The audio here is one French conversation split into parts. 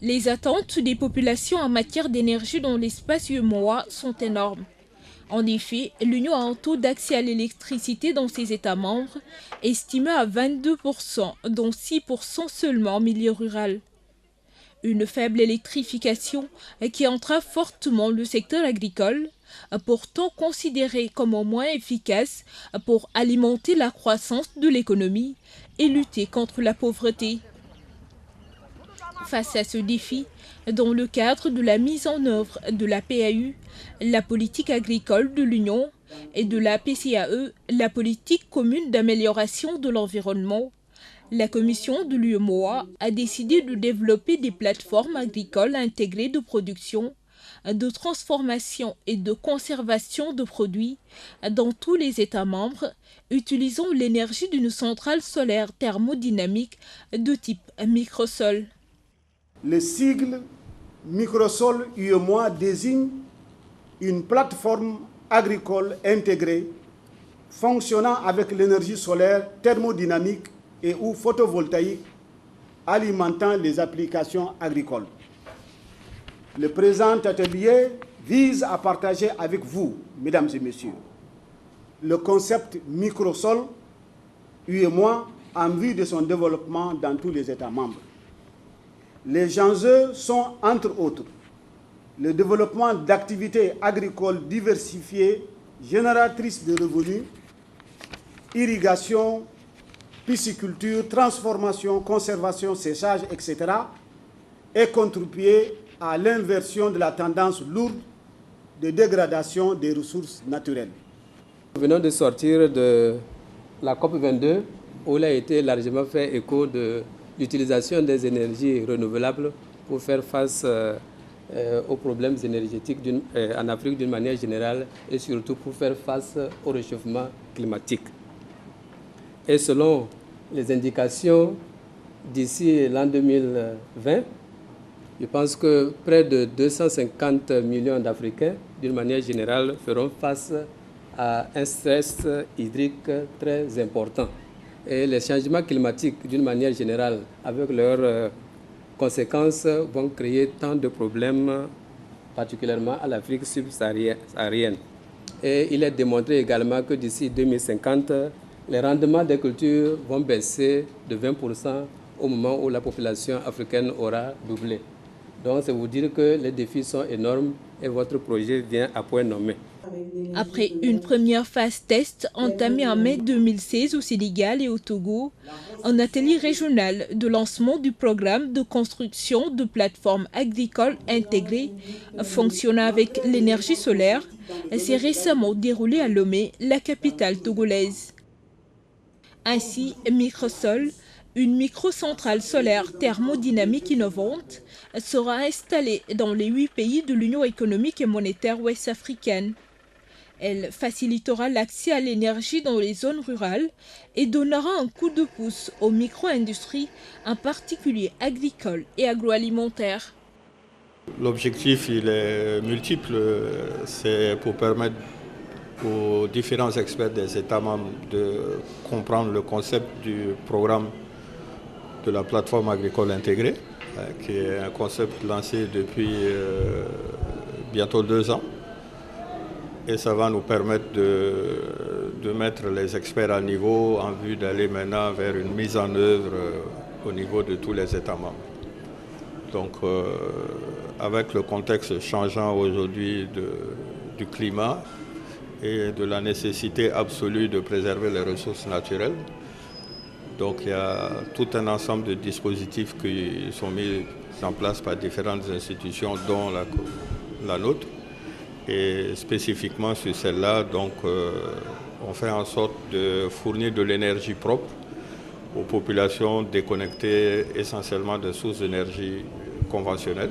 Les attentes des populations en matière d'énergie dans l'espace UEMOA sont énormes. En effet, l'Union a un taux d'accès à l'électricité dans ses États membres estimé à 22%, dont 6% seulement en milieu rural. Une faible électrification qui entrave fortement le secteur agricole, pourtant considéré comme au moins efficace pour alimenter la croissance de l'économie et lutter contre la pauvreté. Face à ce défi, dans le cadre de la mise en œuvre de la PAU, la politique agricole de l'Union, et de la PCAE, la politique commune d'amélioration de l'environnement, la commission de l'UEMOA a décidé de développer des plateformes agricoles intégrées de production, de transformation et de conservation de produits dans tous les États membres, utilisant l'énergie d'une centrale solaire thermodynamique de type microsol. Le sigle Microsol UEMOA désigne une plateforme agricole intégrée fonctionnant avec l'énergie solaire thermodynamique et ou photovoltaïque alimentant les applications agricoles. Le présent atelier vise à partager avec vous, mesdames et messieurs, le concept Microsol UEMOA en vue de son développement dans tous les États membres. Les enjeux sont, entre autres, le développement d'activités agricoles diversifiées, génératrices de revenus, irrigation, pisciculture, transformation, conservation, séchage, etc., et contribuer à l'inversion de la tendance lourde de dégradation des ressources naturelles. Nous venons de sortir de la COP22, où il a été largement fait écho de l'utilisation des énergies renouvelables pour faire face aux problèmes énergétiques en Afrique d'une manière générale et surtout pour faire face au réchauffement climatique. Et selon les indications d'ici l'an 2020, je pense que près de 250 millions d'Africains, d'une manière générale, feront face à un stress hydrique très important. Et les changements climatiques, d'une manière générale, avec leurs conséquences, vont créer tant de problèmes, particulièrement à l'Afrique subsaharienne. Et il est démontré également que d'ici 2050, les rendements des cultures vont baisser de 20% au moment où la population africaine aura doublé. Donc, c'est vous dire que les défis sont énormes et votre projet vient à point nommé. Après une première phase test entamée en mai 2016 au Sénégal et au Togo, un atelier régional de lancement du programme de construction de plateformes agricoles intégrées fonctionnant avec l'énergie solaire s'est récemment déroulé à Lomé, la capitale togolaise. Ainsi, Microsol, une microcentrale solaire thermodynamique innovante, sera installée dans les 8 pays de l'Union économique et monétaire ouest-africaine. Elle facilitera l'accès à l'énergie dans les zones rurales et donnera un coup de pouce aux micro-industries, en particulier agricoles et agroalimentaires. L'objectif, il est multiple. C'est pour permettre aux différents experts des États membres de comprendre le concept du programme de la plateforme agricole intégrée, qui est un concept lancé depuis bientôt 2 ans. Et ça va nous permettre de mettre les experts à niveau en vue d'aller maintenant vers une mise en œuvre au niveau de tous les États membres. Donc, avec le contexte changeant aujourd'hui du climat et de la nécessité absolue de préserver les ressources naturelles, donc il y a tout un ensemble de dispositifs qui sont mis en place par différentes institutions, dont la nôtre. Et spécifiquement sur celle-là, donc, on fait en sorte de fournir de l'énergie propre aux populations déconnectées essentiellement de sources d'énergie conventionnelles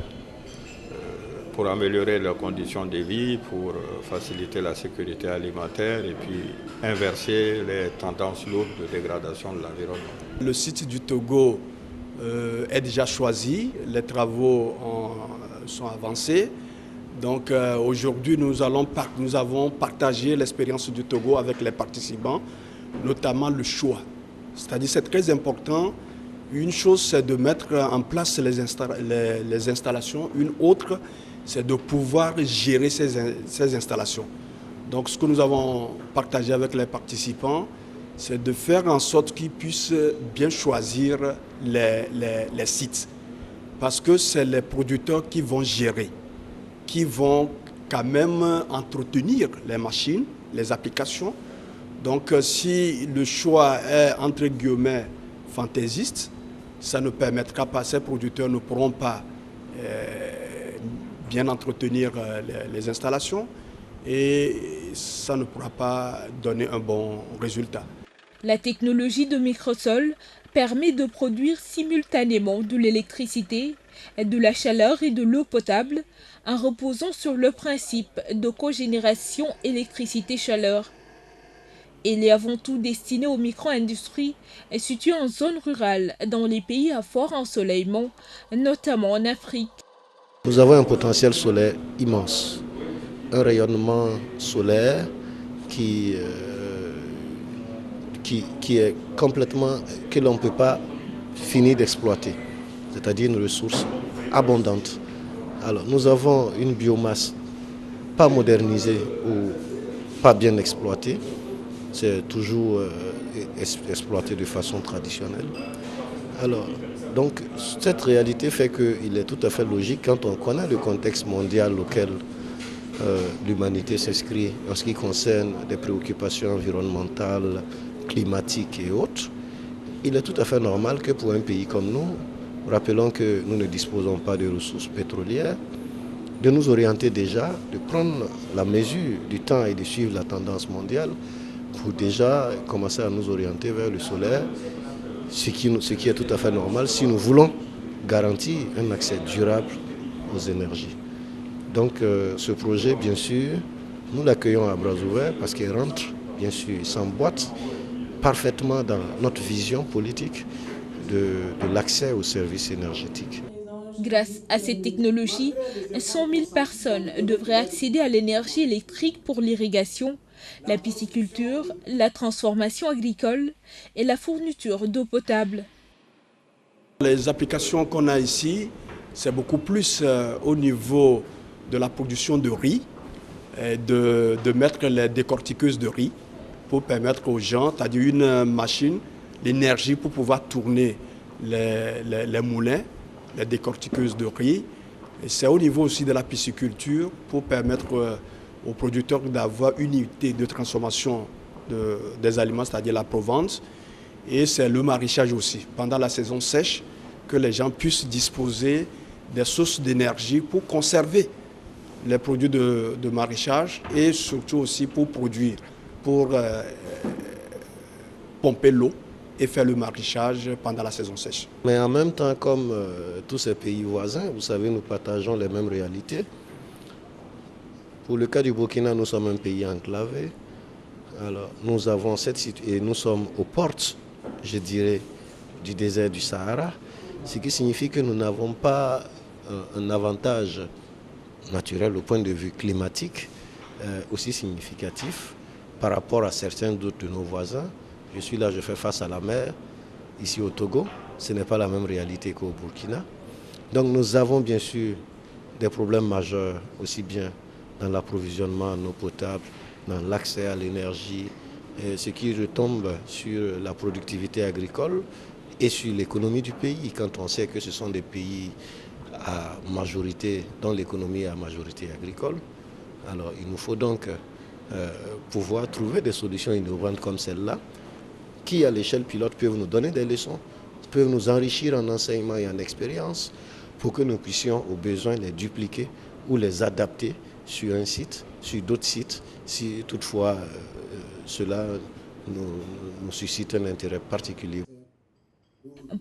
pour améliorer leurs conditions de vie, pour faciliter la sécurité alimentaire et puis inverser les tendances lourdes de dégradation de l'environnement. Le site du Togo est déjà choisi, les travaux sont avancés. Donc aujourd'hui, nous avons partagé l'expérience du Togo avec les participants, notamment le choix. C'est-à-dire c'est très important Une chose, c'est de mettre en place les installations. Une autre, c'est de pouvoir gérer ces installations. Donc ce que nous avons partagé avec les participants, c'est de faire en sorte qu'ils puissent bien choisir les sites. Parce que c'est les producteurs qui vont gérer, qui vont quand même entretenir les machines, les applications. Donc si le choix est entre guillemets fantaisiste, ça ne permettra pas, ces producteurs ne pourront pas bien entretenir les installations et ça ne pourra pas donner un bon résultat. La technologie de microsol permet de produire simultanément de l'électricité, de la chaleur et de l'eau potable en reposant sur le principe de cogénération électricité-chaleur. Elle est avant tout destinée aux micro-industries situées en zone rurale dans les pays à fort ensoleillement, notamment en Afrique. Nous avons un potentiel solaire immense, un rayonnement solaire qui est complètement, que l'on ne peut pas finir d'exploiter, c'est-à-dire une ressource abondante. Alors nous avons une biomasse pas modernisée ou pas bien exploitée, c'est toujours exploité de façon traditionnelle. Alors, donc cette réalité fait qu'il est tout à fait logique quand on connaît le contexte mondial auquel l'humanité s'inscrit en ce qui concerne des préoccupations environnementales, climatiques et autres. Il est tout à fait normal que pour un pays comme nous, rappelons que nous ne disposons pas de ressources pétrolières, de nous orienter déjà, de prendre la mesure du temps et de suivre la tendance mondiale pour déjà commencer à nous orienter vers le solaire, ce qui est tout à fait normal si nous voulons garantir un accès durable aux énergies. Donc ce projet, bien sûr, nous l'accueillons à bras ouverts parce qu'il rentre, bien sûr, il s'emboîte parfaitement dans notre vision politique de l'accès aux services énergétiques. Grâce à cette technologie, 100 000 personnes devraient accéder à l'énergie électrique pour l'irrigation, la pisciculture, la transformation agricole et la fourniture d'eau potable. Les applications qu'on a ici, c'est beaucoup plus au niveau de la production de riz, et de mettre les décortiqueuses de riz pour permettre aux gens, c'est-à-dire une machine, l'énergie pour pouvoir tourner les moulins, les décortiqueuses de riz. Et c'est au niveau aussi de la pisciculture pour permettre aux producteurs d'avoir une unité de transformation des aliments, c'est-à-dire la provence. Et c'est le maraîchage aussi, pendant la saison sèche, que les gens puissent disposer des sources d'énergie pour conserver les produits de maraîchage et surtout aussi pour produire, pour pomper l'eau et faire le maraîchage pendant la saison sèche. Mais en même temps, comme tous ces pays voisins, vous savez, nous partageons les mêmes réalités. Pour le cas du Burkina, nous sommes un pays enclavé. Alors, nous avons et nous sommes aux portes, je dirais, du désert du Sahara, ce qui signifie que nous n'avons pas un avantage naturel au point de vue climatique aussi significatif par rapport à certains d'autres de nos voisins. Je suis là, je fais face à la mer, ici au Togo, ce n'est pas la même réalité qu'au Burkina. Donc nous avons bien sûr des problèmes majeurs, aussi bien dans l'approvisionnement en eau potable, dans l'accès à l'énergie, ce qui retombe sur la productivité agricole et sur l'économie du pays, quand on sait que ce sont des pays à majorité, dont l'économie est à majorité agricole. Alors il nous faut donc pouvoir trouver des solutions innovantes comme celle-là, qui à l'échelle pilote peuvent nous donner des leçons, peuvent nous enrichir en enseignement et en expérience pour que nous puissions au besoin les dupliquer ou les adapter sur un site, sur d'autres sites, si toutefois cela nous suscite un intérêt particulier.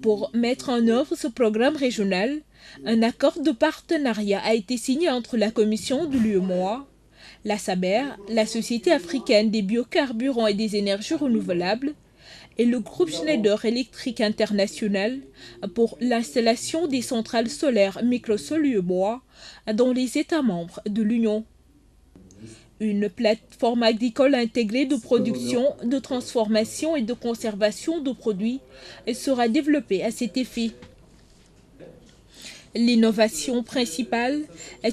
Pour mettre en œuvre ce programme régional, un accord de partenariat a été signé entre la Commission de l'UEMOA, la SABER, la Société africaine des biocarburants et des énergies renouvelables, et le groupe Schneider Electric International pour l'installation des centrales solaires Microsol UEMOA dans les États membres de l'Union. Une plateforme agricole intégrée de production, de transformation et de conservation de produits sera développée à cet effet. L'innovation principale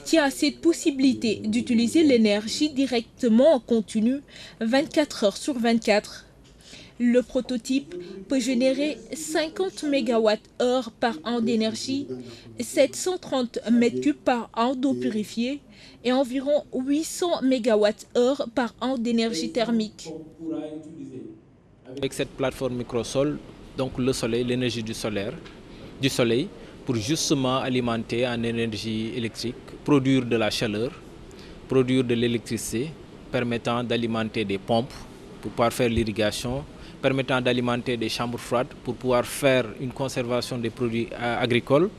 tient à cette possibilité d'utiliser l'énergie directement en continu 24 heures sur 24. Le prototype peut générer 50 MWh par an d'énergie, 730 m3 par an d'eau purifiée et environ 800 MWh par an d'énergie thermique. Avec cette plateforme Microsol, donc le soleil, l'énergie du soleil, pour justement alimenter en énergie électrique, produire de la chaleur, produire de l'électricité, permettant d'alimenter des pompes pour pouvoir faire l'irrigation, permettant d'alimenter des chambres froides pour pouvoir faire une conservation des produits agricoles,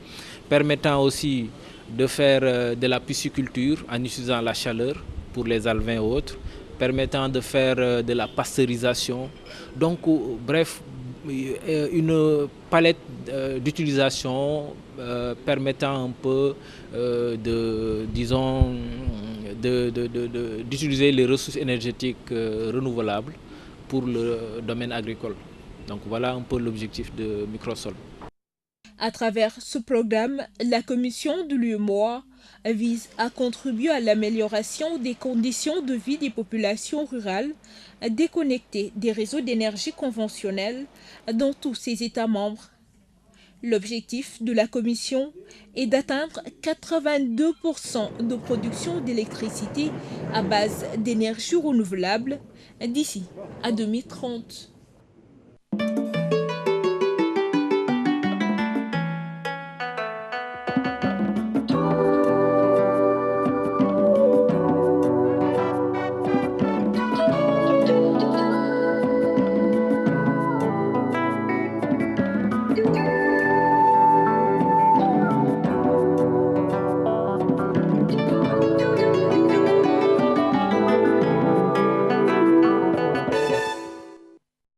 permettant aussi de faire de la pisciculture en utilisant la chaleur pour les alevins et autres, permettant de faire de la pasteurisation. Donc, bref, une palette d'utilisation permettant un peu d'utiliser les ressources énergétiques renouvelables pour le domaine agricole. Donc voilà un peu l'objectif de Microsol. À travers ce programme, la commission de l'UEMOA vise à contribuer à l'amélioration des conditions de vie des populations rurales déconnectées des réseaux d'énergie conventionnels dans tous ses États membres. L'objectif de la commission est d'atteindre 82% de production d'électricité à base d'énergie renouvelable d'ici à 2030.